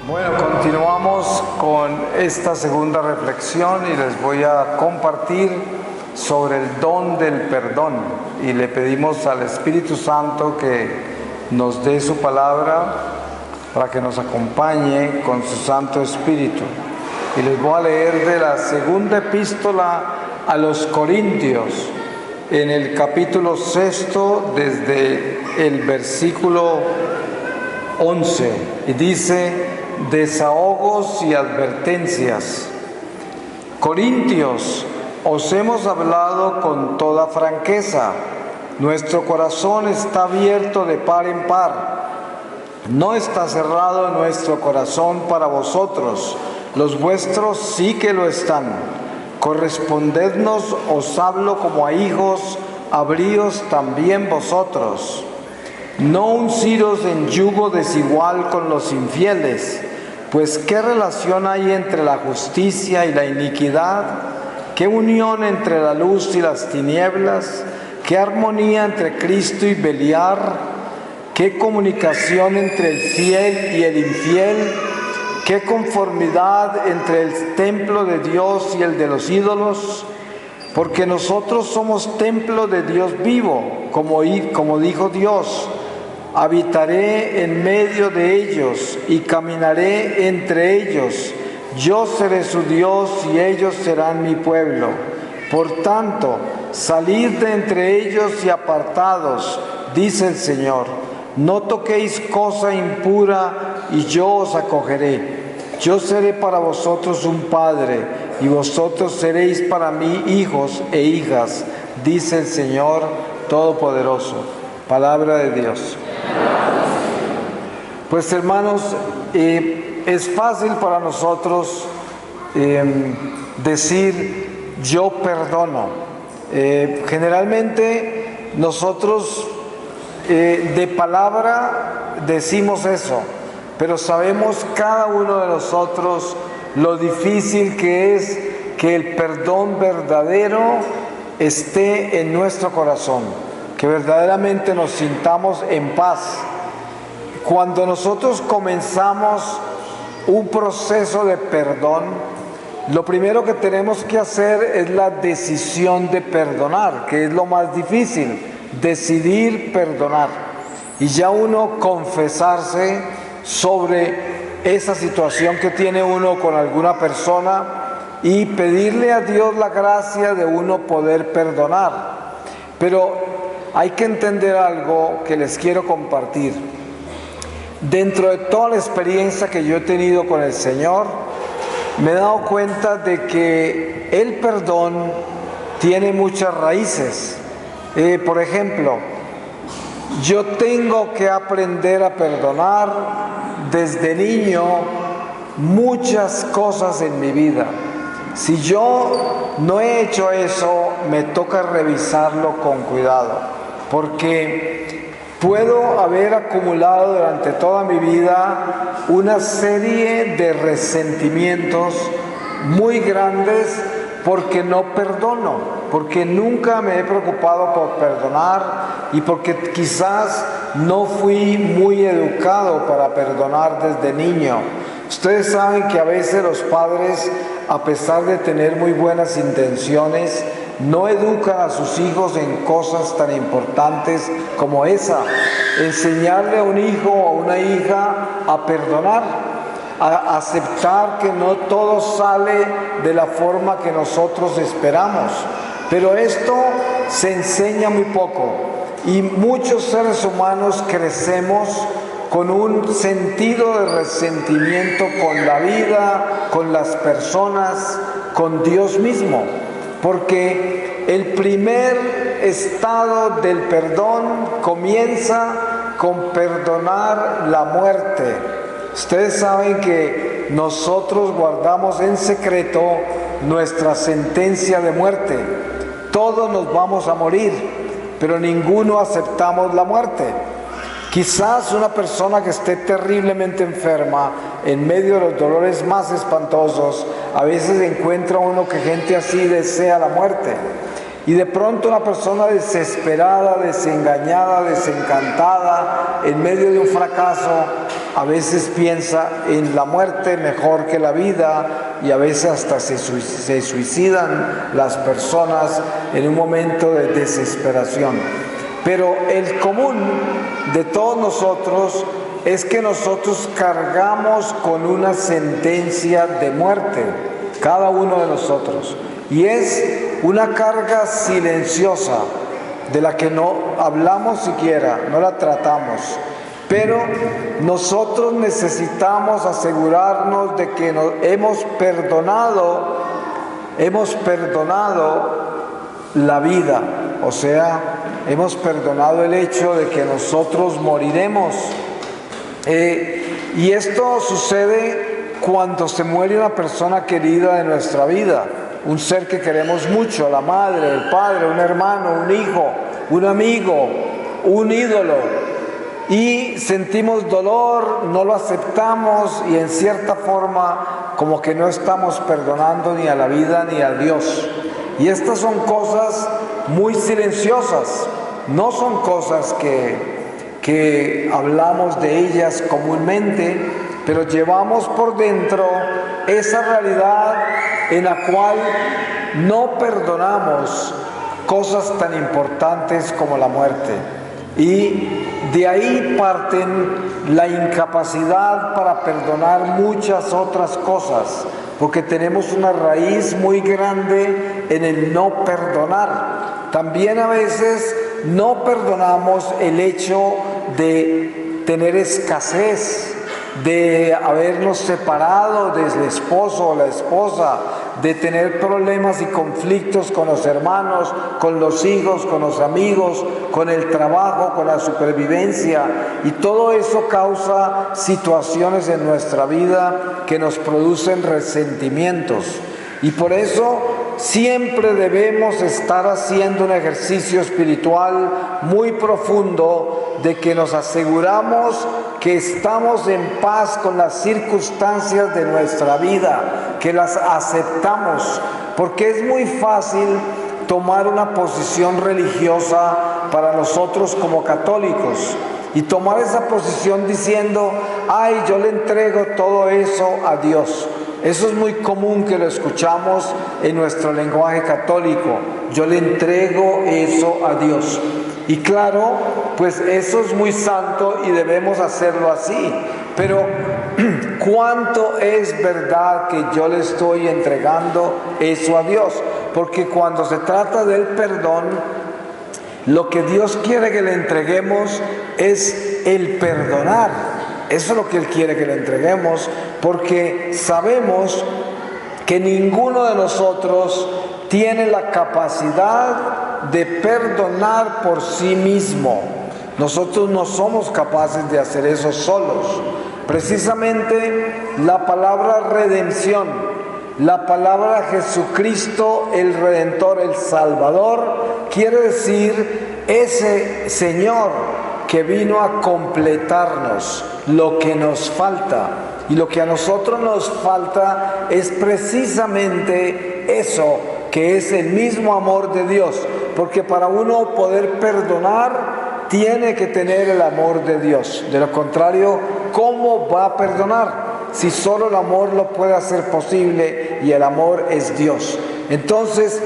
Bueno, continuamos con esta segunda reflexión y les voy a compartir sobre el don del perdón. Y le pedimos al Espíritu Santo que nos dé su palabra para que nos acompañe con su Santo Espíritu. Y les voy a leer de la segunda epístola a los Corintios, en el capítulo 6, desde el versículo 11, y dice: desahogos y advertencias. Corintios, os hemos hablado con toda franqueza. Nuestro corazón está abierto de par en par. No está cerrado nuestro corazón para vosotros. Los vuestros sí que lo están. Correspondednos, os hablo como a hijos, abríos también vosotros. No unciros en yugo desigual con los infieles, pues ¿qué relación hay entre la justicia y la iniquidad? ¿Qué unión entre la luz y las tinieblas? ¿Qué armonía entre Cristo y Beliar? ¿Qué comunicación entre el fiel y el infiel? ¿Qué conformidad entre el templo de Dios y el de los ídolos? Porque nosotros somos templo de Dios vivo, como dijo Dios: habitaré en medio de ellos y caminaré entre ellos. Yo seré su Dios y ellos serán mi pueblo. Por tanto, salid de entre ellos y apartados, dice el Señor. No toquéis cosa impura y yo os acogeré. Yo seré para vosotros un padre y vosotros seréis para mí hijos e hijas, dice el Señor Todopoderoso. Palabra de Dios. Pues hermanos, es fácil para nosotros decir yo perdono. Generalmente nosotros de palabra decimos eso, pero sabemos cada uno de nosotros lo difícil que es que el perdón verdadero esté en nuestro corazón, que verdaderamente nos sintamos en paz. Cuando nosotros comenzamos un proceso de perdón, lo primero que tenemos que hacer es la decisión de perdonar, que es lo más difícil, decidir perdonar. Y ya uno confesarse sobre esa situación que tiene uno con alguna persona y pedirle a Dios la gracia de uno poder perdonar. Pero hay que entender algo que les quiero compartir. Dentro de toda la experiencia que yo he tenido con el Señor, me he dado cuenta de que el perdón tiene muchas raíces. Por ejemplo, yo tengo que aprender a perdonar desde niño muchas cosas en mi vida. Si yo no he hecho eso, me toca revisarlo con cuidado, porque puedo haber acumulado durante toda mi vida una serie de resentimientos muy grandes porque no perdono, porque nunca me he preocupado por perdonar y porque quizás no fui muy educado para perdonar desde niño. Ustedes saben que a veces los padres, a pesar de tener muy buenas intenciones, no educan a sus hijos en cosas tan importantes como esa. Enseñarle a un hijo o a una hija a perdonar, a aceptar que no todo sale de la forma que nosotros esperamos. Pero esto se enseña muy poco y muchos seres humanos crecemos con un sentido de resentimiento con la vida, con las personas, con Dios mismo. Porque el primer estado del perdón comienza con perdonar la muerte. Ustedes saben que nosotros guardamos en secreto nuestra sentencia de muerte. Todos nos vamos a morir, pero ninguno aceptamos la muerte. Quizás una persona que esté terriblemente enferma, en medio de los dolores más espantosos, a veces encuentra uno que gente así desea la muerte. Y de pronto una persona desesperada, desengañada, desencantada, en medio de un fracaso, a veces piensa en la muerte mejor que la vida y a veces hasta se suicidan las personas en un momento de desesperación. Pero el común de todos nosotros es que nosotros cargamos con una sentencia de muerte, cada uno de nosotros, y es una carga silenciosa de la que no hablamos siquiera, no la tratamos. Pero nosotros necesitamos asegurarnos de que hemos perdonado la vida, o sea, hemos perdonado el hecho de que nosotros moriremos. Y esto sucede cuando se muere una persona querida de nuestra vida, un ser que queremos mucho, la madre, el padre, un hermano, un hijo, un amigo, un ídolo. Y sentimos dolor, no lo aceptamos y en cierta forma como que no estamos perdonando ni a la vida ni a Dios. Y estas son cosas muy silenciosas, no son cosas que hablamos de ellas comúnmente, pero llevamos por dentro esa realidad en la cual no perdonamos cosas tan importantes como la muerte. Y de ahí parten la incapacidad para perdonar muchas otras cosas, porque tenemos una raíz muy grande en el no perdonar. También a veces no perdonamos el hecho de tener escasez, de habernos separado del esposo o la esposa, de tener problemas y conflictos con los hermanos, con los hijos, con los amigos, con el trabajo, con la supervivencia. Y todo eso causa situaciones en nuestra vida que nos producen resentimientos. Y por eso siempre debemos estar haciendo un ejercicio espiritual muy profundo de que nos aseguramos que estamos en paz con las circunstancias de nuestra vida, que las aceptamos, porque es muy fácil tomar una posición religiosa para nosotros como católicos y tomar esa posición diciendo, ay, yo le entrego todo eso a Dios. Eso es muy común que lo escuchamos en nuestro lenguaje católico. Yo le entrego eso a Dios. Y claro, pues eso es muy santo y debemos hacerlo así. Pero ¿cuánto es verdad que yo le estoy entregando eso a Dios? Porque cuando se trata del perdón, lo que Dios quiere que le entreguemos es el perdonar. Eso es lo que Él quiere que le entreguemos, porque sabemos que ninguno de nosotros tiene la capacidad de perdonar por sí mismo. Nosotros no somos capaces de hacer eso solos. Precisamente la palabra redención, la palabra Jesucristo, el Redentor, el Salvador, quiere decir ese Señor que vino a completarnos lo que nos falta. Y lo que a nosotros nos falta es precisamente eso, que es el mismo amor de Dios. Porque para uno poder perdonar, tiene que tener el amor de Dios. De lo contrario, ¿cómo va a perdonar? Si solo el amor lo puede hacer posible y el amor es Dios. Entonces,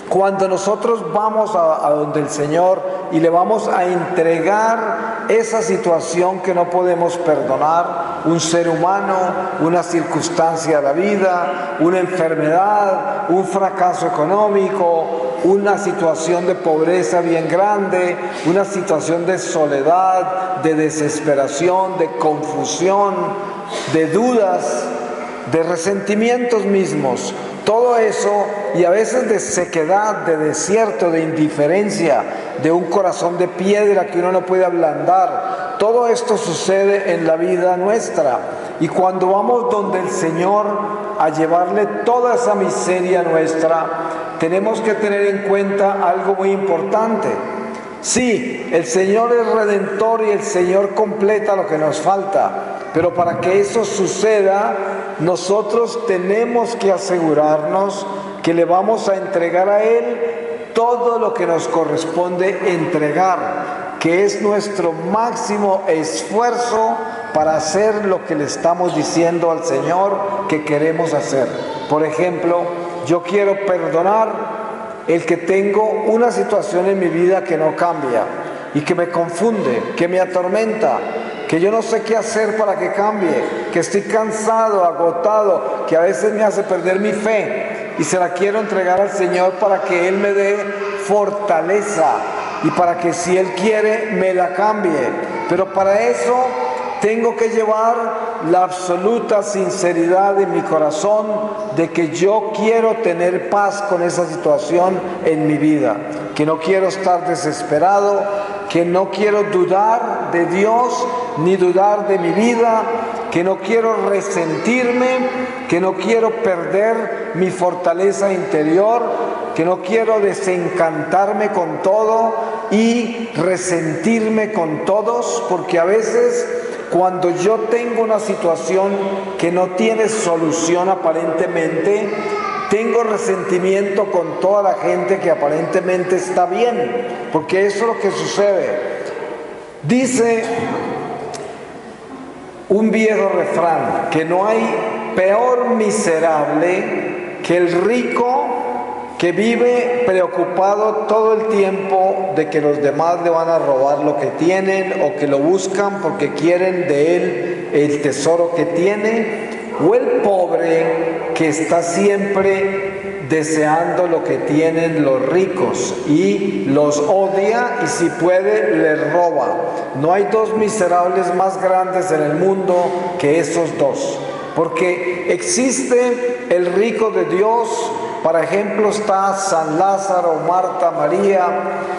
cuando nosotros vamos a donde el Señor y le vamos a entregar esa situación que no podemos perdonar, un ser humano, una circunstancia de la vida, una enfermedad, un fracaso económico, una situación de pobreza bien grande, una situación de soledad, de desesperación, de confusión, de dudas, de resentimientos mismos, todo eso, y a veces de sequedad, de desierto, de indiferencia, de un corazón de piedra que uno no puede ablandar. Todo esto sucede en la vida nuestra. Y cuando vamos donde el Señor a llevarle toda esa miseria nuestra, tenemos que tener en cuenta algo muy importante. Sí, el Señor es redentor y el Señor completa lo que nos falta, pero para que eso suceda, nosotros tenemos que asegurarnos que le vamos a entregar a Él todo lo que nos corresponde entregar, que es nuestro máximo esfuerzo para hacer lo que le estamos diciendo al Señor que queremos hacer. Por ejemplo, yo quiero perdonar el que tengo una situación en mi vida que no cambia y que me confunde, que me atormenta, que yo no sé qué hacer para que cambie, que estoy cansado, agotado, que a veces me hace perder mi fe y se la quiero entregar al Señor para que Él me dé fortaleza y para que si Él quiere me la cambie. Pero para eso tengo que llevar la absoluta sinceridad en mi corazón de que yo quiero tener paz con esa situación en mi vida, que no quiero estar desesperado, que no quiero dudar de Dios ni dudar de mi vida, que no quiero resentirme, que no quiero perder mi fortaleza interior, que no quiero desencantarme con todo y resentirme con todos, porque a veces cuando yo tengo una situación que no tiene solución aparentemente, tengo resentimiento con toda la gente que aparentemente está bien, porque eso es lo que sucede. Dice un viejo refrán que no hay peor miserable que el rico que vive preocupado todo el tiempo de que los demás le van a robar lo que tienen o que lo buscan porque quieren de él el tesoro que tiene, o el pobre que está siempre deseando lo que tienen los ricos y los odia y si puede les roba. No hay dos miserables más grandes en el mundo que esos dos, porque existe el rico de Dios. Por ejemplo, está San Lázaro, Marta, María,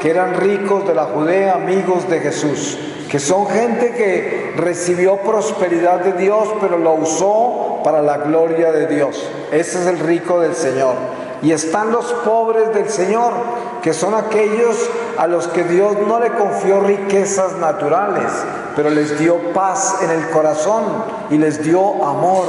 que eran ricos de la Judea, amigos de Jesús, que son gente que recibió prosperidad de Dios, pero lo usó para la gloria de Dios. Ese es el rico del Señor. Y están los pobres del Señor, que son aquellos a los que Dios no le confió riquezas naturales, pero les dio paz en el corazón y les dio amor,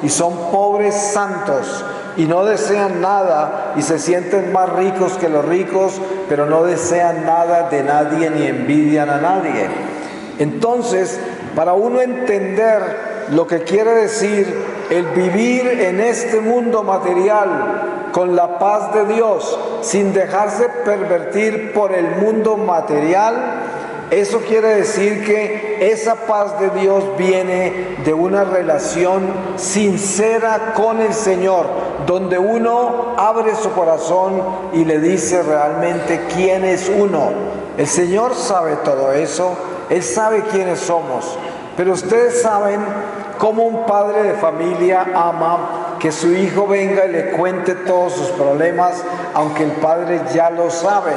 y son pobres santos y no desean nada y se sienten más ricos que los ricos, pero no desean nada de nadie ni envidian a nadie. Entonces, para uno entender lo que quiere decir el vivir en este mundo material con la paz de Dios, sin dejarse pervertir por el mundo material, eso quiere decir que esa paz de Dios viene de una relación sincera con el Señor, donde uno abre su corazón y le dice realmente quién es uno. El Señor sabe todo eso, Él sabe quiénes somos, pero ustedes saben cómo un padre de familia ama que su hijo venga y le cuente todos sus problemas, aunque el padre ya lo sabe.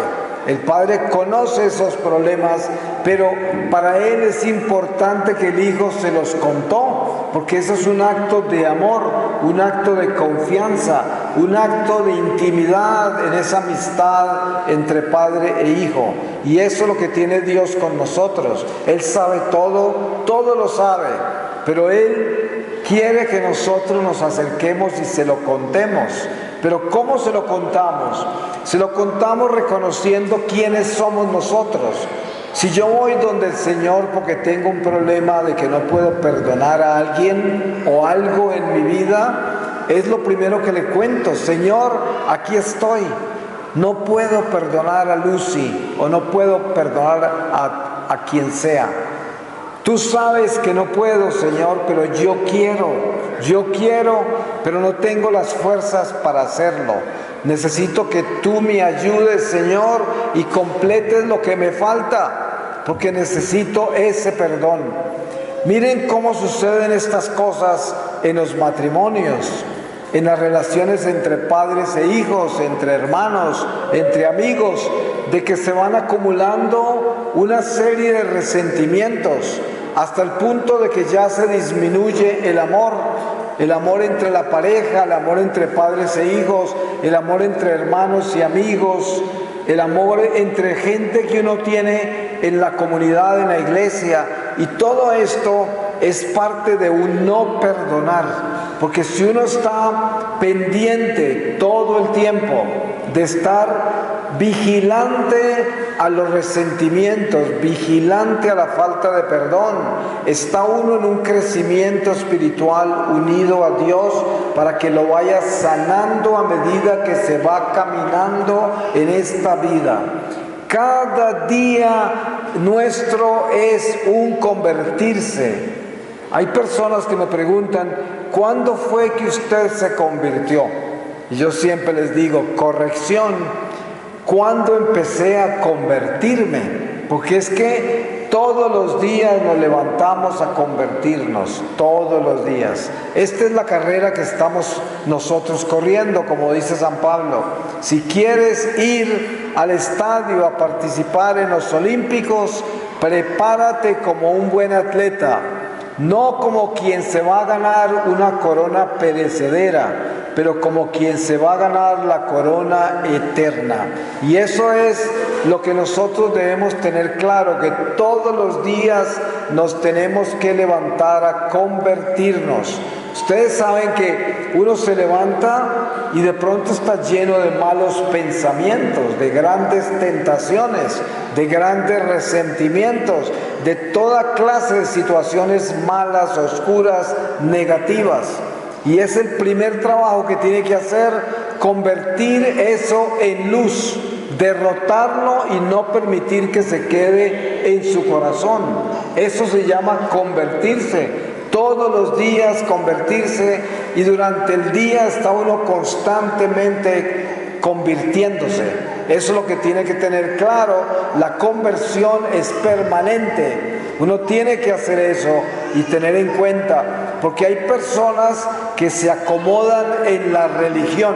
El padre conoce esos problemas, pero para él es importante que el hijo se los contó, porque eso es un acto de amor, un acto de confianza, un acto de intimidad en esa amistad entre padre e hijo. Y eso es lo que tiene Dios con nosotros. Él sabe todo, todo lo sabe, pero Él quiere que nosotros nos acerquemos y se lo contemos. Pero ¿cómo se lo contamos? Se lo contamos reconociendo quiénes somos nosotros. Si yo voy donde el Señor porque tengo un problema de que no puedo perdonar a alguien o algo en mi vida, es lo primero que le cuento. Señor, aquí estoy. No puedo perdonar a Lucy o no puedo perdonar a quien sea. Tú sabes que no puedo, Señor, pero yo quiero, pero no tengo las fuerzas para hacerlo. Necesito que tú me ayudes, Señor, y completes lo que me falta, porque necesito ese perdón. Miren cómo suceden estas cosas en los matrimonios, en las relaciones entre padres e hijos, entre hermanos, entre amigos, de que se van acumulando una serie de resentimientos, hasta el punto de que ya se disminuye el amor entre la pareja, el amor entre padres e hijos, el amor entre hermanos y amigos, el amor entre gente que uno tiene en la comunidad, en la iglesia. Y todo esto es parte de un no perdonar, porque si uno está pendiente todo el tiempo de estar vigilante a los resentimientos, vigilante a la falta de perdón, está uno en un crecimiento espiritual unido a Dios para que lo vaya sanando a medida que se va caminando en esta vida. Cada día nuestro es un convertirse. Hay personas que me preguntan, ¿cuándo fue que usted se convirtió? Y yo siempre les digo, corrección, ¿cuándo empecé a convertirme? Porque es que todos los días nos levantamos a convertirnos, todos los días. Esta es la carrera que estamos nosotros corriendo, como dice San Pablo. Si quieres ir al estadio a participar en los Olímpicos, prepárate como un buen atleta, no como quien se va a ganar una corona perecedera, pero como quien se va a ganar la corona eterna. Y eso es lo que nosotros debemos tener claro, que todos los días nos tenemos que levantar a convertirnos. Ustedes saben que uno se levanta y de pronto está lleno de malos pensamientos, de grandes tentaciones, de grandes resentimientos, de toda clase de situaciones malas, oscuras, negativas. Y es el primer trabajo que tiene que hacer, convertir eso en luz, derrotarlo y no permitir que se quede en su corazón. Eso se llama convertirse. Todos los días convertirse, y durante el día está uno constantemente convirtiéndose. Eso es lo que tiene que tener claro. La conversión es permanente. Uno tiene que hacer eso y tener en cuenta, porque hay personas que se acomodan en la religión,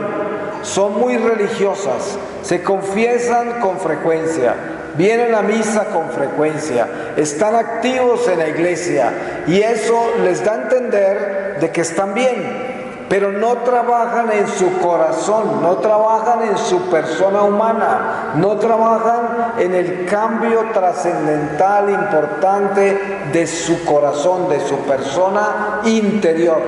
son muy religiosas, se confiesan con frecuencia, vienen a misa con frecuencia, están activos en la iglesia y eso les da a entender de que están bien, pero no trabajan en su corazón, no trabajan en su persona humana, no trabajan en el cambio trascendental importante de su corazón, de su persona interior,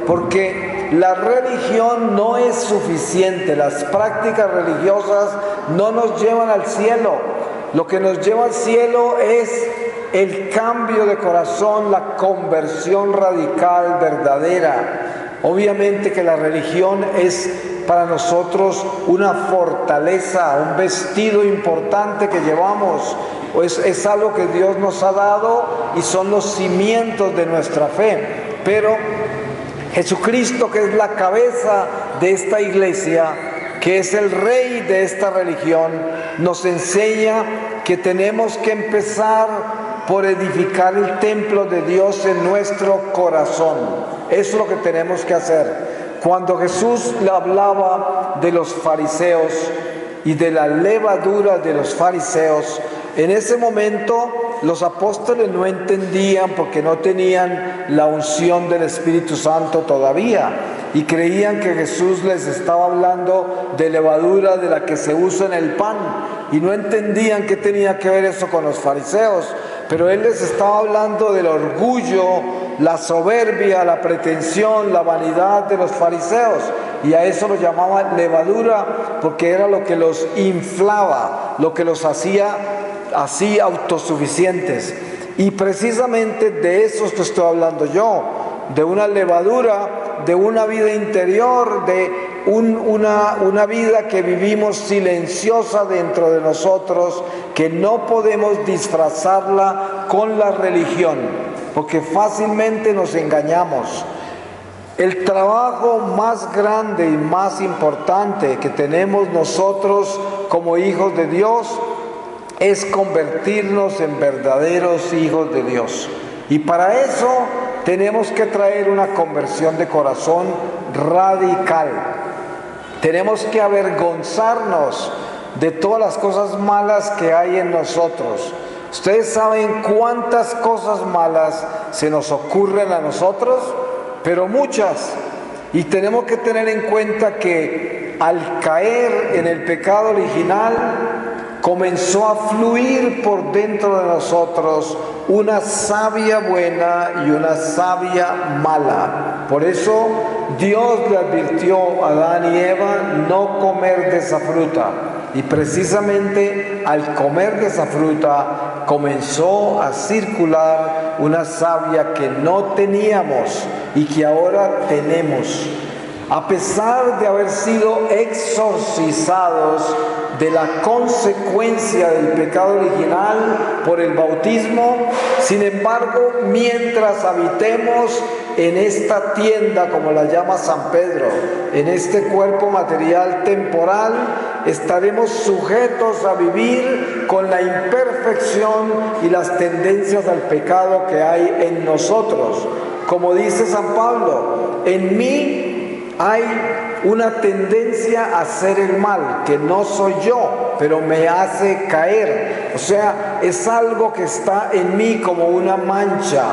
porque la religión no es suficiente, las prácticas religiosas no nos llevan al cielo. Lo que nos lleva al cielo es el cambio de corazón, la conversión radical, verdadera. Obviamente que la religión es para nosotros una fortaleza, un vestido importante que llevamos, pues es algo que Dios nos ha dado y son los cimientos de nuestra fe. Pero Jesucristo, que es la cabeza de esta iglesia, que es el rey de esta religión, nos enseña que tenemos que empezar por edificar el templo de Dios en nuestro corazón. Eso es lo que tenemos que hacer. Cuando Jesús le hablaba de los fariseos y de la levadura de los fariseos, en ese momento los apóstoles no entendían porque no tenían la unción del Espíritu Santo todavía y creían que Jesús les estaba hablando de levadura de la que se usa en el pan y no entendían qué tenía que ver eso con los fariseos, pero Él les estaba hablando del orgullo, la soberbia, la pretensión, la vanidad de los fariseos, y a eso lo llamaban levadura porque era lo que los inflaba, lo que los hacía así autosuficientes. Y precisamente de eso te estoy hablando yo, de una levadura, de una vida interior, de una vida que vivimos silenciosa dentro de nosotros, que no podemos disfrazarla con la religión, porque fácilmente nos engañamos. El trabajo más grande y más importante que tenemos nosotros como hijos de Dios es convertirnos en verdaderos hijos de Dios. Y para eso tenemos que traer una conversión de corazón radical. Tenemos que avergonzarnos de todas las cosas malas que hay en nosotros. Ustedes saben cuántas cosas malas se nos ocurren a nosotros, pero muchas. Y tenemos que tener en cuenta que al caer en el pecado original, comenzó a fluir por dentro de nosotros una savia buena y una savia mala. Por eso Dios le advirtió a Adán y Eva no comer de esa fruta. Y precisamente al comer de esa fruta comenzó a circular una savia que no teníamos y que ahora tenemos. A pesar de haber sido exorcizados de la consecuencia del pecado original por el bautismo, sin embargo, mientras habitemos en esta tienda, como la llama San Pedro, en este cuerpo material temporal, estaremos sujetos a vivir con la imperfección y las tendencias al pecado que hay en nosotros. Como dice San Pablo, en mí hay una tendencia a hacer el mal, que no soy yo, pero me hace caer. O sea, es algo que está en mí como una mancha.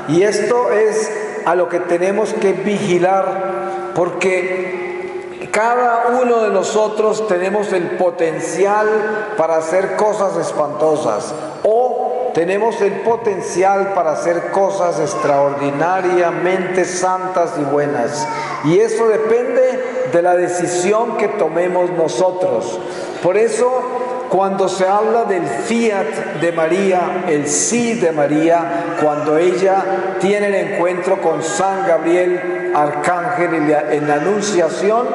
Y esto es a lo que tenemos que vigilar, porque cada uno de nosotros tenemos el potencial para hacer cosas espantosas, o tenemos el potencial para hacer cosas extraordinariamente santas y buenas. Y eso depende de la decisión que tomemos nosotros. Por eso, cuando se habla del fiat de María, el sí de María, cuando ella tiene el encuentro con San Gabriel, arcángel, en la anunciación,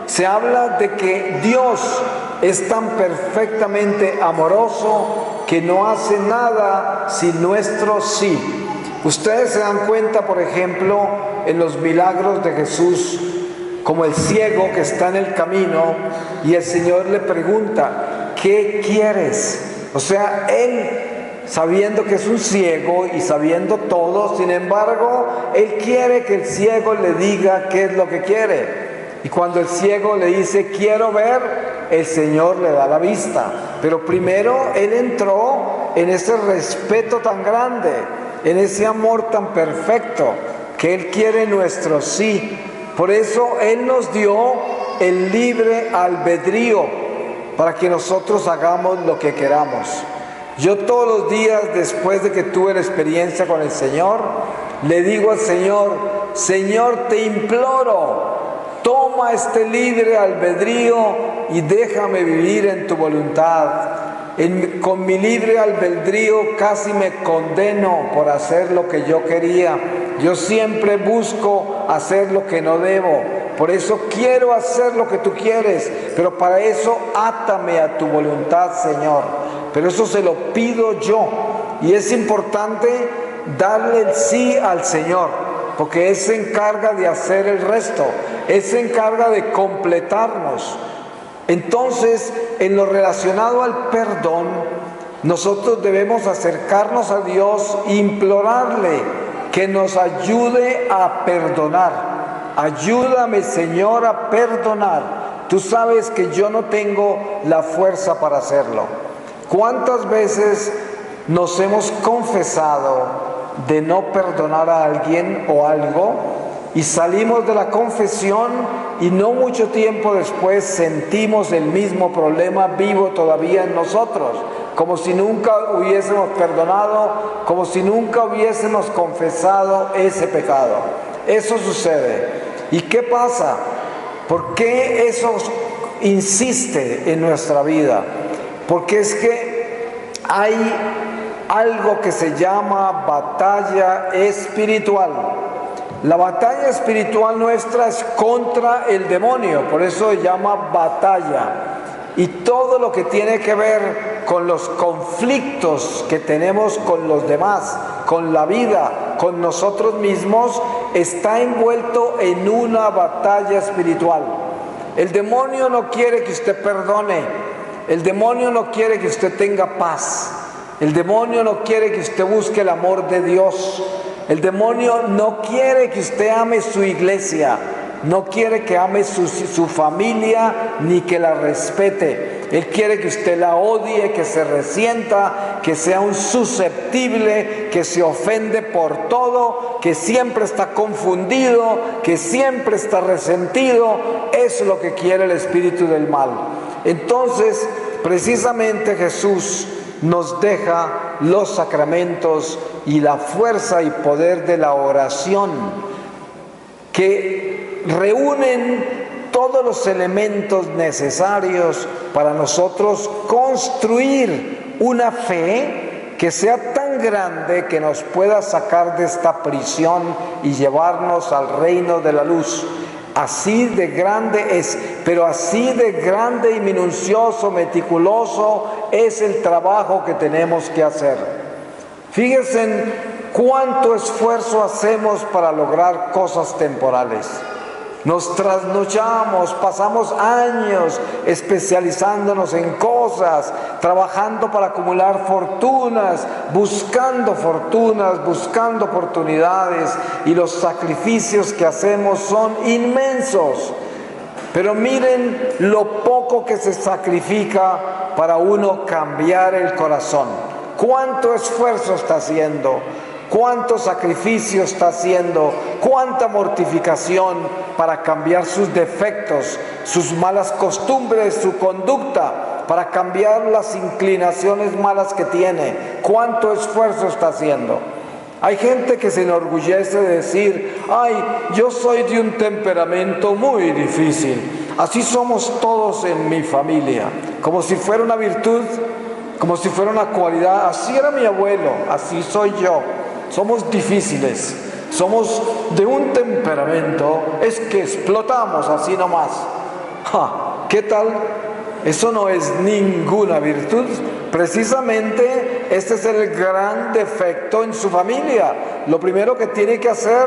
se habla de que Dios es tan perfectamente amoroso que no hace nada sin nuestro sí. Ustedes se dan cuenta, por ejemplo, en los milagros de Jesús, como el ciego que está en el camino y el Señor le pregunta, ¿qué quieres? O sea, él, sabiendo que es un ciego y sabiendo todo, sin embargo, él quiere que el ciego le diga qué es lo que quiere. Y cuando el ciego le dice, quiero ver, el Señor le da la vista. Pero primero él entró en ese respeto tan grande, en ese amor tan perfecto, que Él quiere nuestro sí. Por eso Él nos dio el libre albedrío para que nosotros hagamos lo que queramos. Yo todos los días, después de que tuve la experiencia con el Señor, le digo al Señor, Señor, te imploro, toma este libre albedrío y déjame vivir en tu voluntad. Con mi libre albedrío casi me condeno por hacer lo que yo quería. Yo siempre busco hacer lo que no debo. Por eso quiero hacer lo que tú quieres, pero para eso átame a tu voluntad, Señor. Pero eso se lo pido yo. Y es importante darle el sí al Señor, porque Él se encarga de hacer el resto. Él se encarga de completarnos. Entonces, en lo relacionado al perdón, nosotros debemos acercarnos a Dios e implorarle que nos ayude a perdonar. Ayúdame, Señor, a perdonar. Tú sabes que yo no tengo la fuerza para hacerlo. ¿Cuántas veces nos hemos confesado de no perdonar a alguien o algo y salimos de la confesión y no mucho tiempo después sentimos el mismo problema vivo todavía en nosotros, como si nunca hubiésemos perdonado, como si nunca hubiésemos confesado ese pecado? Eso sucede. ¿Y qué pasa? ¿Por qué eso insiste en nuestra vida? Porque es que hay algo que se llama batalla espiritual. La batalla espiritual nuestra es contra el demonio, por eso se llama batalla. Y todo lo que tiene que ver con los conflictos que tenemos con los demás, con la vida, con nosotros mismos, está envuelto en una batalla espiritual. El demonio no quiere que usted perdone, el demonio no quiere que usted tenga paz, el demonio no quiere que usted busque el amor de Dios. El demonio no quiere que usted ame su iglesia, no quiere que ame su familia ni que la respete. Él quiere que usted la odie, que se resienta, que sea un susceptible, que se ofende por todo, que siempre está confundido, que siempre está resentido. Eso es lo que quiere el espíritu del mal. Entonces, precisamente Jesús nos deja los sacramentos y la fuerza y poder de la oración, que reúnen todos los elementos necesarios para nosotros construir una fe que sea tan grande que nos pueda sacar de esta prisión y llevarnos al reino de la luz. Así de grande es, pero así de grande y minucioso, meticuloso es el trabajo que tenemos que hacer. Fíjense en cuánto esfuerzo hacemos para lograr cosas temporales. Nos trasnochamos, pasamos años especializándonos en cosas, trabajando para acumular fortunas, buscando oportunidades, y los sacrificios que hacemos son inmensos. Pero miren lo poco que se sacrifica para uno cambiar el corazón. ¿Cuánto esfuerzo está haciendo? ¿Cuánto sacrificio está haciendo? ¿Cuánta mortificación para cambiar sus defectos, sus malas costumbres, su conducta, para cambiar las inclinaciones malas que tiene? ¿Cuánto esfuerzo está haciendo? Hay gente que se enorgullece de decir: ay, yo soy de un temperamento muy difícil. Así somos todos en mi familia. Como si fuera una virtud, como si fuera una cualidad. Así era mi abuelo, así soy yo. Somos difíciles, somos de un temperamento, es que explotamos así nomás. ¿Qué tal? Eso no es ninguna virtud. Precisamente este es el gran defecto en su familia. Lo primero que tiene que hacer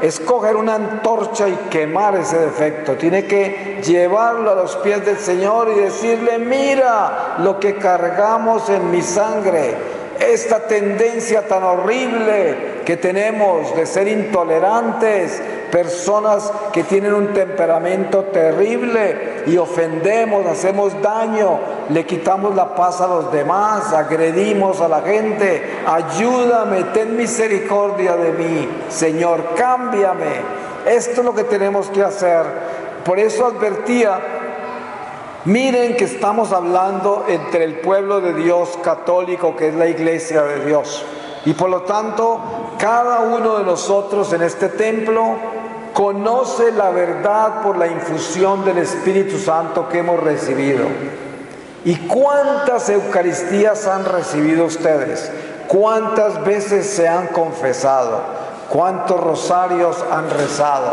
es coger una antorcha y quemar ese defecto. Tiene que llevarlo a los pies del Señor y decirle: mira lo que cargamos en mi sangre. Esta tendencia tan horrible que tenemos de ser intolerantes, personas que tienen un temperamento terrible y ofendemos, hacemos daño, le quitamos la paz a los demás, agredimos a la gente. Ayúdame, ten misericordia de mí, Señor, cámbiame. Esto es lo que tenemos que hacer. Por eso advertía: miren que estamos hablando entre el pueblo de Dios católico, que es la iglesia de Dios. Y por lo tanto, cada uno de nosotros en este templo conoce la verdad por la infusión del Espíritu Santo que hemos recibido. ¿Y cuántas Eucaristías han recibido ustedes? ¿Cuántas veces se han confesado? ¿Cuántos rosarios han rezado?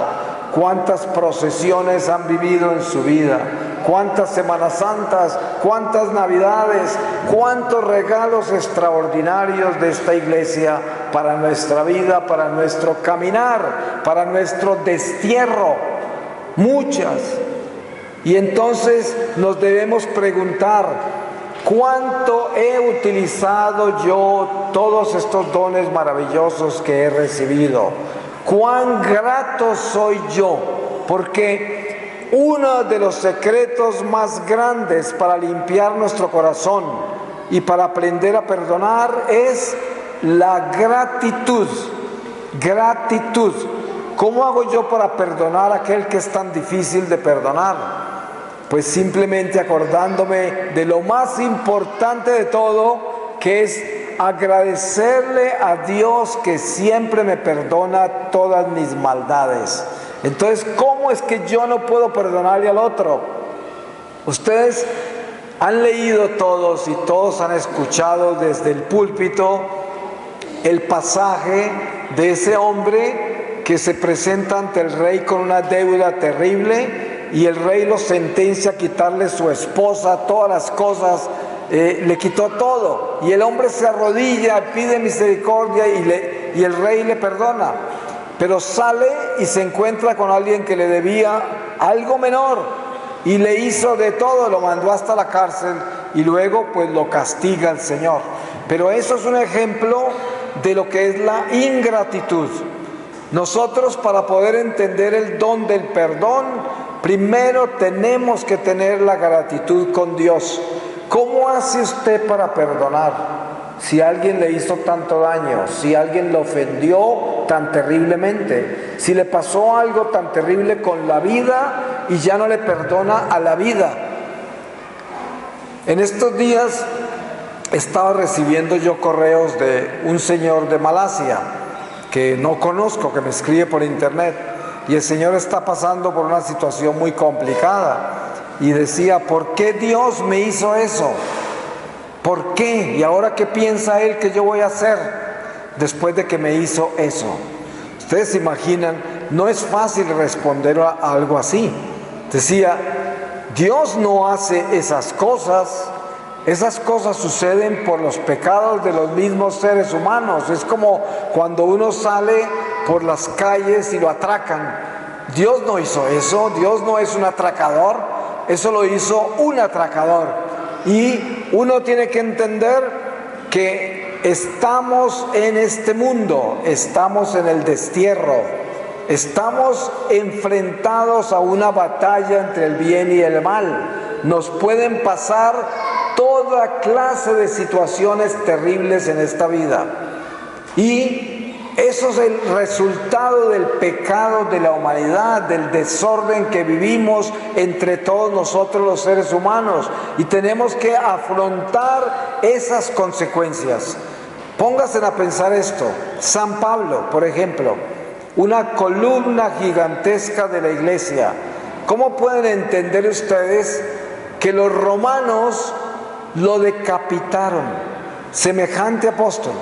¿Cuántas procesiones han vivido en su vida? ¿Cuántas Semanas Santas? ¿Cuántas Navidades? ¿Cuántos regalos extraordinarios de esta iglesia para nuestra vida, para nuestro caminar, para nuestro destierro? Muchas. Y entonces nos debemos preguntar: ¿cuánto he utilizado yo todos estos dones maravillosos que he recibido? ¿Cuán grato soy yo? Porque uno de los secretos más grandes para limpiar nuestro corazón y para aprender a perdonar es la gratitud. Gratitud. ¿Cómo hago yo para perdonar a aquel que es tan difícil de perdonar? Pues simplemente acordándome de lo más importante de todo, que es agradecerle a Dios que siempre me perdona todas mis maldades. Entonces, ¿cómo es que yo no puedo perdonarle al otro? Ustedes han leído todos y todos han escuchado desde el púlpito el pasaje de ese hombre que se presenta ante el rey con una deuda terrible y el rey lo sentencia a quitarle su esposa, todas las cosas. Le quitó todo y el hombre se arrodilla, pide misericordia y el rey le perdona, pero sale y se encuentra con alguien que le debía algo menor y le hizo de todo, lo mandó hasta la cárcel y luego pues lo castiga el Señor. Pero eso es un ejemplo de lo que es la ingratitud. Nosotros, para poder entender el don del perdón, primero tenemos que tener la gratitud con Dios. ¿Cómo hace usted para perdonar? Si alguien le hizo tanto daño, si alguien lo ofendió tan terriblemente, si le pasó algo tan terrible con la vida y ya no le perdona a la vida. En estos días estaba recibiendo yo correos de un señor de Malasia que no conozco, que me escribe por internet, y el señor está pasando por una situación muy complicada y decía: ¿por qué Dios me hizo eso? ¿Por qué? ¿Y ahora qué piensa Él que yo voy a hacer después de que me hizo eso? Ustedes se imaginan, no es fácil responder a algo así. Decía: Dios no hace esas cosas suceden por los pecados de los mismos seres humanos. Es como cuando uno sale por las calles y lo atracan. Dios no hizo eso, Dios no es un atracador, eso lo hizo un atracador. Y uno tiene que entender que estamos en este mundo, estamos en el destierro, estamos enfrentados a una batalla entre el bien y el mal. Nos pueden pasar toda clase de situaciones terribles en esta vida. Y eso es el resultado del pecado de la humanidad, del desorden que vivimos entre todos nosotros los seres humanos. Y tenemos que afrontar esas consecuencias. Pónganse a pensar esto. San Pablo, por ejemplo, una columna gigantesca de la iglesia. ¿Cómo pueden entender ustedes que los romanos lo decapitaron? Semejante apóstol,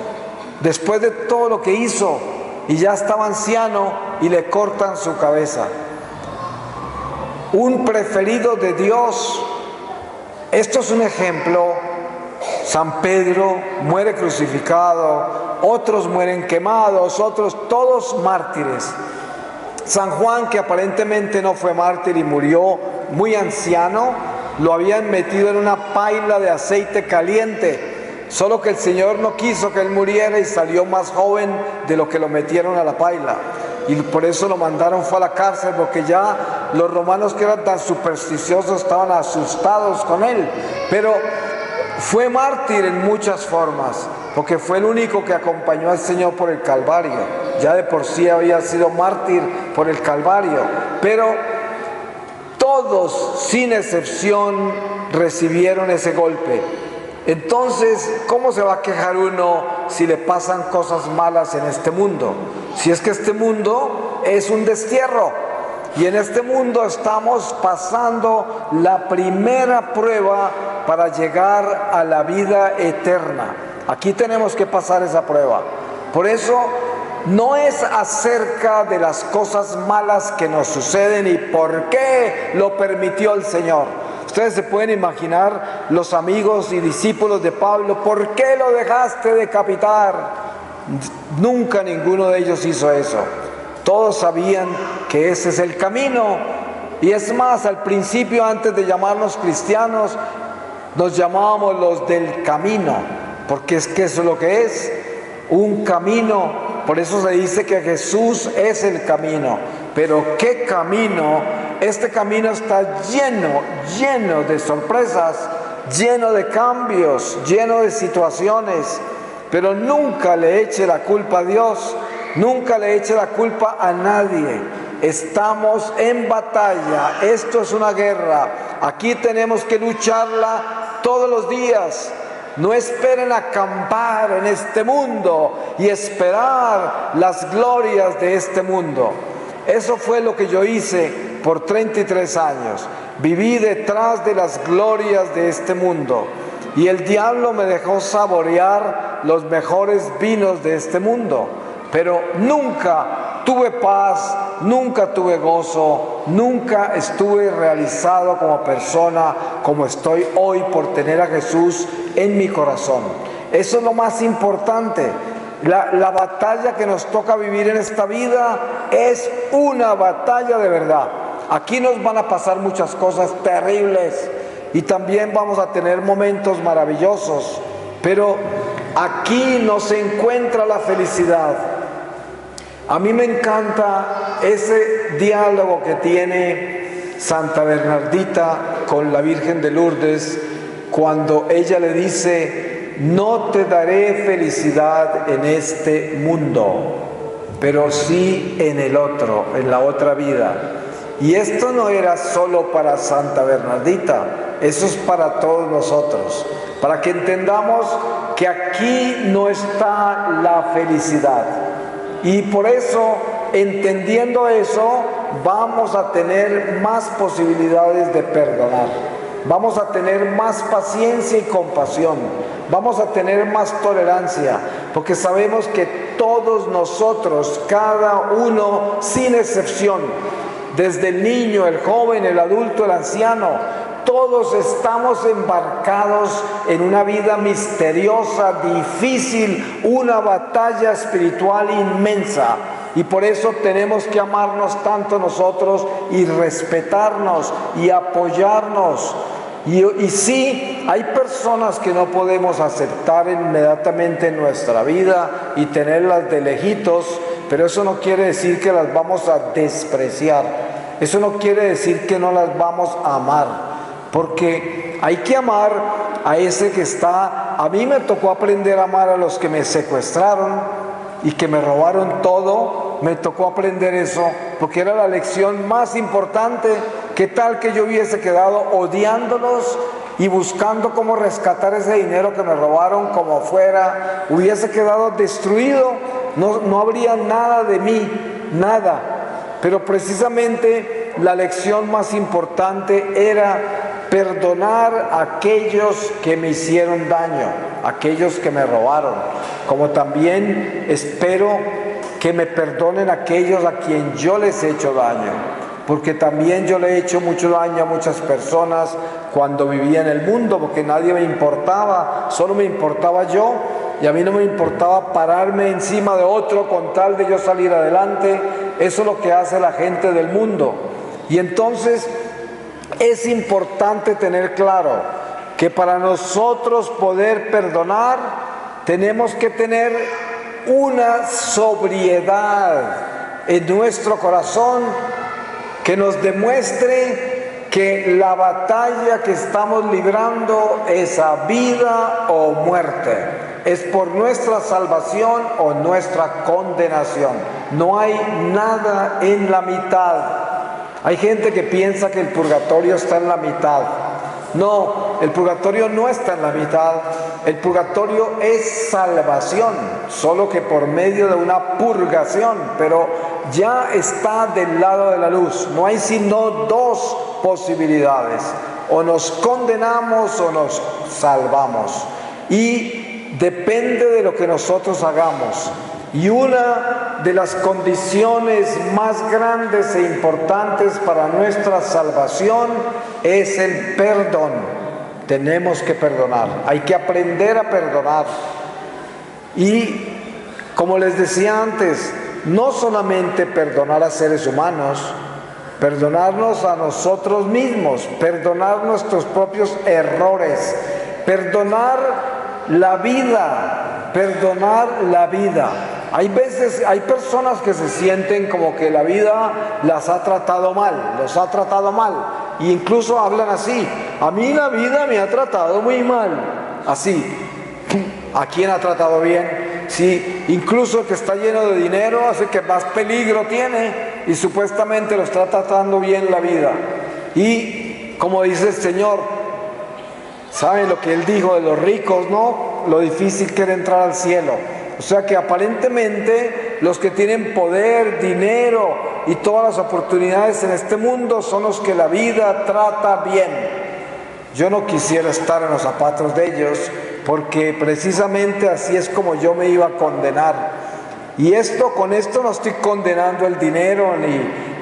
después de todo lo que hizo, y ya estaba anciano, y le cortan su cabeza. Un preferido de Dios. Esto es un ejemplo. San Pedro muere crucificado, otros mueren quemados, otros todos mártires. San Juan, que aparentemente no fue mártir y murió muy anciano, lo habían metido en una paila de aceite caliente, solo que el Señor no quiso que él muriera y salió más joven de lo que lo metieron a la paila, y por eso lo mandaron fue a la cárcel, porque ya los romanos, que eran tan supersticiosos, estaban asustados con él. Pero fue mártir en muchas formas, porque fue el único que acompañó al Señor por el Calvario. Ya de por sí había sido mártir por el Calvario, pero todos, sin excepción, recibieron ese golpe. Entonces, ¿cómo se va a quejar uno si le pasan cosas malas en este mundo? Si es que este mundo es un destierro, y en este mundo estamos pasando la primera prueba para llegar a la vida eterna. Aquí tenemos que pasar esa prueba. Por eso no es acerca de las cosas malas que nos suceden y por qué lo permitió el Señor. Ustedes se pueden imaginar los amigos y discípulos de Pablo: ¿por qué lo dejaste decapitar? Nunca ninguno de ellos hizo eso. Todos sabían que ese es el camino. Y es más, al principio, antes de llamarnos cristianos, nos llamábamos los del camino, porque es que eso es lo que es, un camino. Por eso se dice que Jesús es el camino. Pero ¿qué camino? Este camino está lleno de sorpresas, lleno de cambios, lleno de situaciones. Pero nunca le eche la culpa a Dios, nunca le eche la culpa a nadie. Estamos en batalla, esto es una guerra. Aquí tenemos que lucharla todos los días. No esperen acampar en este mundo y esperar las glorias de este mundo. Eso fue lo que yo hice por 33 años. Viví detrás de las glorias de este mundo. Y el diablo me dejó saborear los mejores vinos de este mundo. Pero nunca tuve paz, nunca tuve gozo, nunca estuve realizado como persona como estoy hoy por tener a Jesús en mi corazón. Eso es lo más importante. La batalla que nos toca vivir en esta vida es una batalla de verdad. Aquí nos van a pasar muchas cosas terribles y también vamos a tener momentos maravillosos, pero aquí no se encuentra la felicidad. A mí me encanta ese diálogo que tiene Santa Bernardita con la Virgen de Lourdes, cuando ella le dice: no te daré felicidad en este mundo, pero sí en el otro, en la otra vida. Y esto no era solo para Santa Bernardita, Eso es para todos nosotros, para que entendamos que aquí no está la felicidad. Y por eso, entendiendo eso, vamos a tener más posibilidades de perdonar. Vamos a tener más paciencia y compasión. Vamos a tener más tolerancia, porque sabemos que todos nosotros, cada uno, sin excepción, desde el niño, el joven, el adulto, el anciano, todos estamos embarcados en una vida misteriosa, difícil, una batalla espiritual inmensa. Y por eso tenemos que amarnos tanto nosotros y respetarnos y apoyarnos. Y sí, hay personas que no podemos aceptar inmediatamente en nuestra vida y tenerlas de lejitos, pero eso no quiere decir que las vamos a despreciar. Eso no quiere decir que no las vamos a amar, porque hay que amar a ese que está. A mí me tocó aprender a amar a los que me secuestraron y que me robaron todo. Me tocó aprender eso, porque era la lección más importante. ¿Qué tal que yo hubiese quedado odiándolos y buscando cómo rescatar ese dinero que me robaron como fuera? Hubiese quedado destruido, no habría nada de mí, nada. Pero precisamente la lección más importante era perdonar a aquellos que me hicieron daño, aquellos que me robaron, como también espero que me perdonen aquellos a quien yo les he hecho daño, porque también yo le he hecho mucho daño a muchas personas cuando vivía en el mundo, porque nadie me importaba, solo me importaba yo, y a mí no me importaba pararme encima de otro con tal de yo salir adelante. Eso es lo que hace la gente del mundo. Y entonces es importante tener claro que para nosotros poder perdonar tenemos que tener una sobriedad en nuestro corazón que nos demuestre que la batalla que estamos librando es a vida o muerte, es por nuestra salvación o nuestra condenación. No hay nada en la mitad. Hay gente que piensa que el purgatorio está en la mitad. No, el purgatorio no está en la mitad. El purgatorio es salvación, solo que por medio de una purgación, pero ya está del lado de la luz. No hay sino dos posibilidades: o nos condenamos o nos salvamos. Y depende de lo que nosotros hagamos. Y una de las condiciones más grandes e importantes para nuestra salvación es el perdón. Tenemos que perdonar, hay que aprender a perdonar. Y como les decía antes, no solamente perdonar a seres humanos, perdonarnos a nosotros mismos, perdonar nuestros propios errores, perdonar la vida, perdonar la vida. Hay veces, hay personas que se sienten como que la vida las ha tratado mal, los ha tratado mal, e incluso hablan así: a mí la vida me ha tratado muy mal. Así, ¿a quién ha tratado bien? Sí, incluso el que está lleno de dinero hace que más peligro tiene y supuestamente lo está tratando bien la vida. Y como dice el Señor, ¿saben lo que Él dijo de los ricos, no? Lo difícil que era entrar al cielo. O sea que aparentemente los que tienen poder, dinero y todas las oportunidades en este mundo son los que la vida trata bien. Yo no quisiera estar en los zapatos de ellos, porque precisamente así es como yo me iba a condenar. Y con esto no estoy condenando el dinero,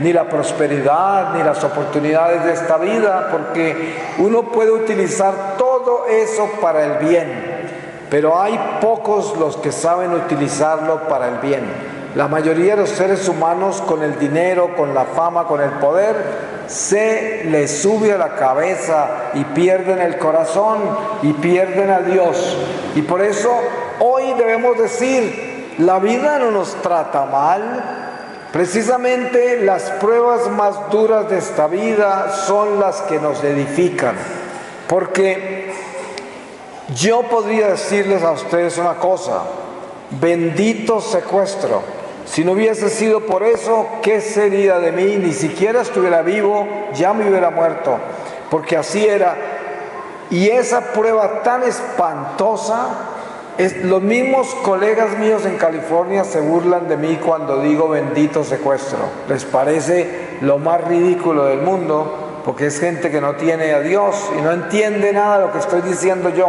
ni la prosperidad, ni las oportunidades de esta vida, porque uno puede utilizar todo eso para el bien. Pero hay pocos los que saben utilizarlo para el bien. La mayoría de los seres humanos, con el dinero, con la fama, con el poder, se les sube a la cabeza y pierden el corazón y pierden a Dios. Y por eso hoy debemos decir: la vida no nos trata mal. Precisamente las pruebas más duras de esta vida son las que nos edifican. Porque yo podría decirles a ustedes una cosa: bendito secuestro. Si no hubiese sido por eso, ¿qué sería de mí? Ni siquiera estuviera vivo, ya me hubiera muerto. Porque así era. Y esa prueba tan espantosa, los mismos colegas míos en California se burlan de mí cuando digo bendito secuestro. Les parece lo más ridículo del mundo, porque es gente que no tiene a Dios y no entiende nada de lo que estoy diciendo yo.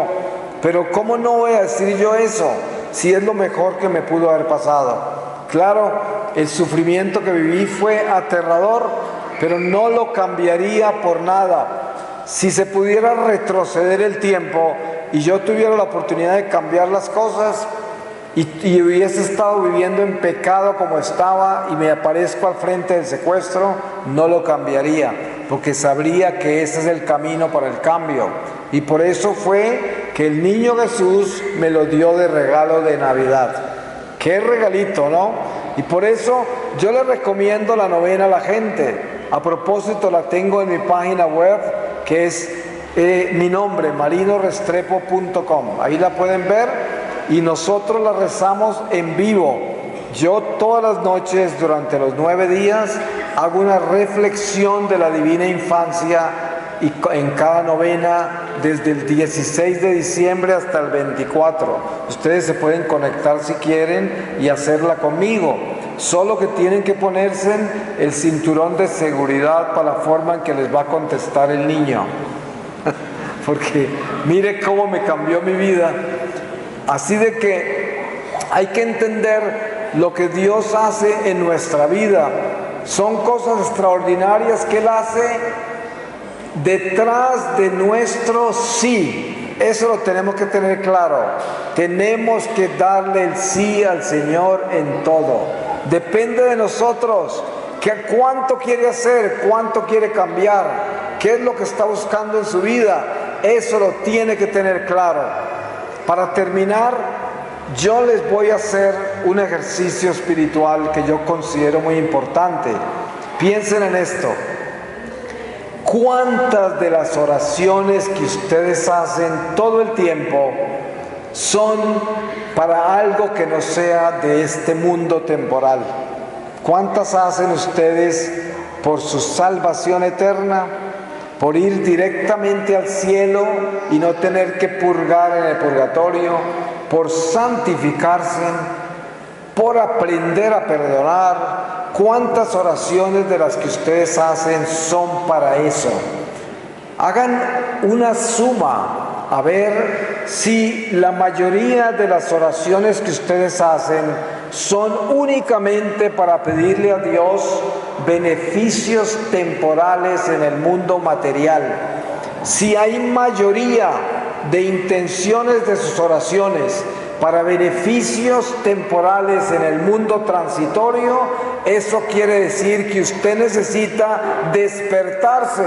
Pero ¿cómo no voy a decir yo eso si es lo mejor que me pudo haber pasado? Claro, el sufrimiento que viví fue aterrador, pero no lo cambiaría por nada. Si se pudiera retroceder el tiempo y yo tuviera la oportunidad de cambiar las cosas y hubiese estado viviendo en pecado como estaba y me aparezco al frente del secuestro, no lo cambiaría, porque sabría que ese es el camino para el cambio. Y por eso fue que el niño Jesús me lo dio de regalo de Navidad. ¡Qué regalito!, ¿no? Y por eso yo le recomiendo la novena a la gente. A propósito, la tengo en mi página web, que es mi nombre, marinorestrepo.com. Ahí la pueden ver y nosotros la rezamos en vivo. Yo todas las noches durante los 9 días hago una reflexión de la Divina Infancia y en cada novena desde el 16 de diciembre hasta el 24. Ustedes se pueden conectar si quieren y hacerla conmigo. Solo que tienen que ponerse el cinturón de seguridad para la forma en que les va a contestar el niño. Porque mire cómo me cambió mi vida. Así de que hay que entender lo que Dios hace en nuestra vida. Son cosas extraordinarias que Él hace detrás de nuestro sí. Eso lo tenemos que tener claro. Tenemos que darle el sí al Señor en todo. Depende de nosotros, cuánto quiere hacer, cuánto quiere cambiar, qué es lo que está buscando en su vida. Eso lo tiene que tener claro. Para terminar, yo les voy a hacer un ejercicio espiritual que yo considero muy importante. Piensen en esto. ¿Cuántas de las oraciones que ustedes hacen todo el tiempo son para algo que no sea de este mundo temporal? ¿Cuántas hacen ustedes por su salvación eterna, por ir directamente al cielo y no tener que purgar en el purgatorio, por santificarse, por aprender a perdonar? ¿Cuántas oraciones de las que ustedes hacen son para eso? Hagan una suma a ver si la mayoría de las oraciones que ustedes hacen son únicamente para pedirle a Dios beneficios temporales en el mundo material. Si hay mayoría de intenciones de sus oraciones para beneficios temporales en el mundo transitorio, eso quiere decir que usted necesita despertarse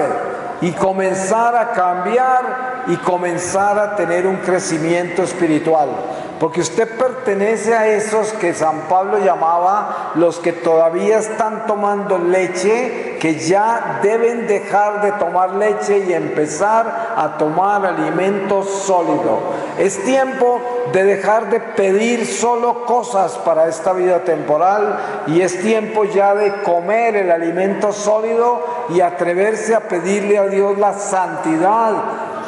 y comenzar a cambiar y comenzar a tener un crecimiento espiritual, porque usted pertenece a esos que San Pablo llamaba los que todavía están tomando leche, que ya deben dejar de tomar leche y empezar a tomar alimento sólido. Es tiempo de dejar de pedir solo cosas para esta vida temporal y es tiempo ya de comer el alimento sólido y atreverse a pedirle a Dios la santidad,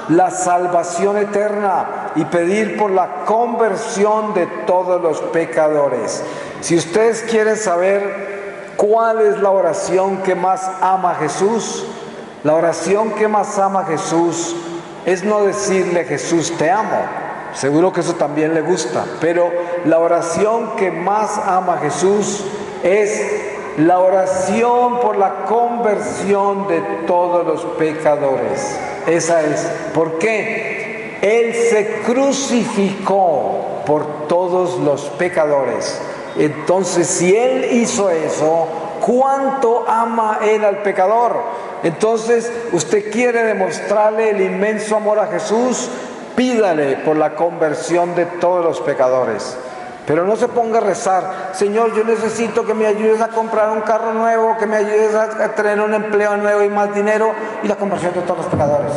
la salvación eterna y pedir por la conversión de todos los pecadores. Si ustedes quieren saber cuál es la oración que más ama a Jesús, la oración que más ama a Jesús es no decirle Jesús te amo, seguro que eso también le gusta, pero la oración que más ama a Jesús es la oración por la conversión de todos los pecadores. Esa es. ¿Por qué? Él se crucificó por todos los pecadores. Entonces, si Él hizo eso, ¿cuánto ama Él al pecador? Entonces, usted quiere demostrarle el inmenso amor a Jesús, pídale por la conversión de todos los pecadores. Pero no se ponga a rezar, Señor, yo necesito que me ayudes a comprar un carro nuevo, que me ayudes a tener un empleo nuevo y más dinero y la conversión de todos los pecadores.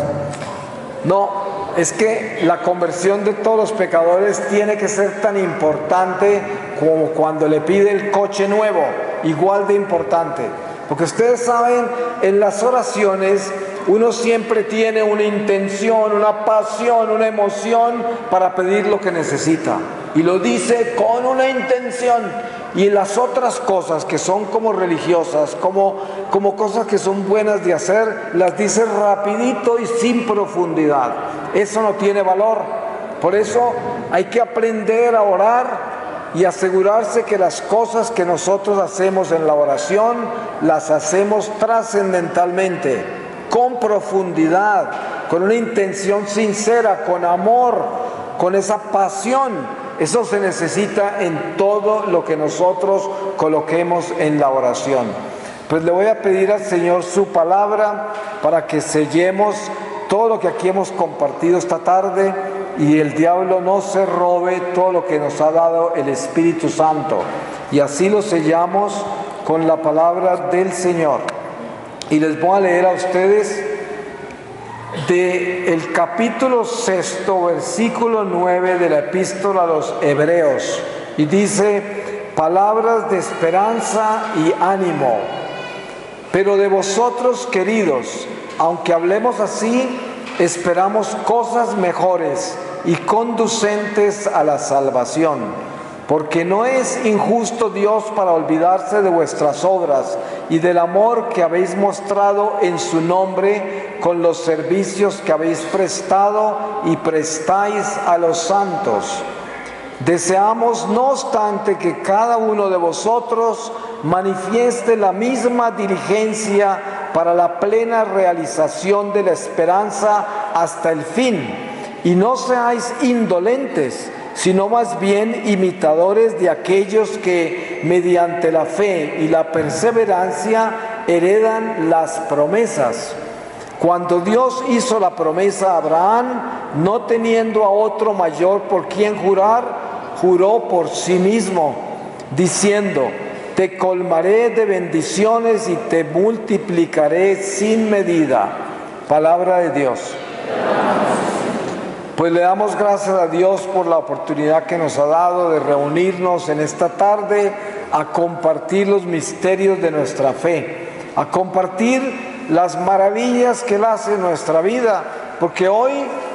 No, es que la conversión de todos los pecadores tiene que ser tan importante como cuando le pide el coche nuevo, igual de importante. Porque ustedes saben, en las oraciones uno siempre tiene una intención, una pasión, una emoción para pedir lo que necesita. Y lo dice con una intención. Y las otras cosas que son como religiosas, como cosas que son buenas de hacer, las dice rapidito y sin profundidad. Eso no tiene valor. Por eso hay que aprender a orar y asegurarse que las cosas que nosotros hacemos en la oración, las hacemos trascendentalmente, con profundidad, con una intención sincera, con amor, con esa pasión. Eso se necesita en todo lo que nosotros coloquemos en la oración. Pues le voy a pedir al Señor su palabra para que sellemos todo lo que aquí hemos compartido esta tarde y el diablo no se robe todo lo que nos ha dado el Espíritu Santo. Y así lo sellamos con la palabra del Señor. Y les voy a leer a ustedes del capítulo 6, versículo 9 de la epístola a los Hebreos, y dice: palabras de esperanza y ánimo. Pero de vosotros, queridos, aunque hablemos así, esperamos cosas mejores y conducentes a la salvación. Porque no es injusto Dios para olvidarse de vuestras obras y del amor que habéis mostrado en su nombre con los servicios que habéis prestado y prestáis a los santos. Deseamos, no obstante, que cada uno de vosotros manifieste la misma diligencia para la plena realización de la esperanza hasta el fin, y no seáis indolentes, sino más bien imitadores de aquellos que, mediante la fe y la perseverancia, heredan las promesas. Cuando Dios hizo la promesa a Abraham, no teniendo a otro mayor por quien jurar, juró por sí mismo, diciendo: te colmaré de bendiciones y te multiplicaré sin medida. Palabra de Dios. Pues le damos gracias a Dios por la oportunidad que nos ha dado de reunirnos en esta tarde a compartir los misterios de nuestra fe, a compartir las maravillas que Él hace en nuestra vida, porque hoy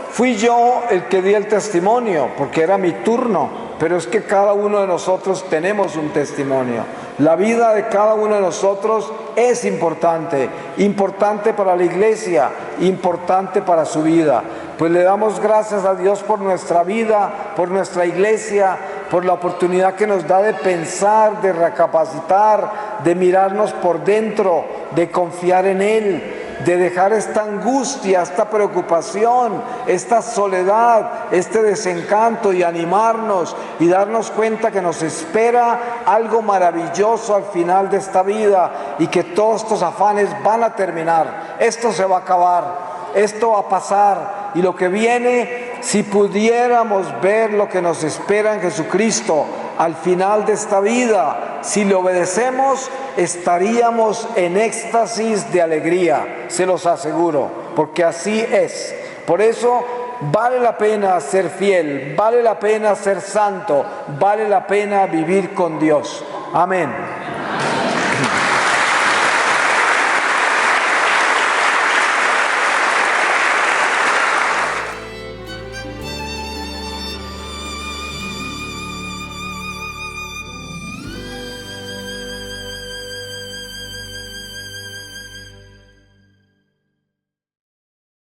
fui yo el que di el testimonio, porque era mi turno, pero es que cada uno de nosotros tenemos un testimonio. La vida de cada uno de nosotros es importante, importante para la iglesia, importante para su vida. Pues le damos gracias a Dios por nuestra vida, por nuestra iglesia, por la oportunidad que nos da de pensar, de recapacitar, de mirarnos por dentro, de confiar en Él, de dejar esta angustia, esta preocupación, esta soledad, este desencanto y animarnos y darnos cuenta que nos espera algo maravilloso al final de esta vida y que todos estos afanes van a terminar. Esto se va a acabar. Esto va a pasar, y lo que viene, si pudiéramos ver lo que nos espera en Jesucristo al final de esta vida, si le obedecemos, estaríamos en éxtasis de alegría, se los aseguro, porque así es. Por eso vale la pena ser fiel, vale la pena ser santo, vale la pena vivir con Dios. Amén.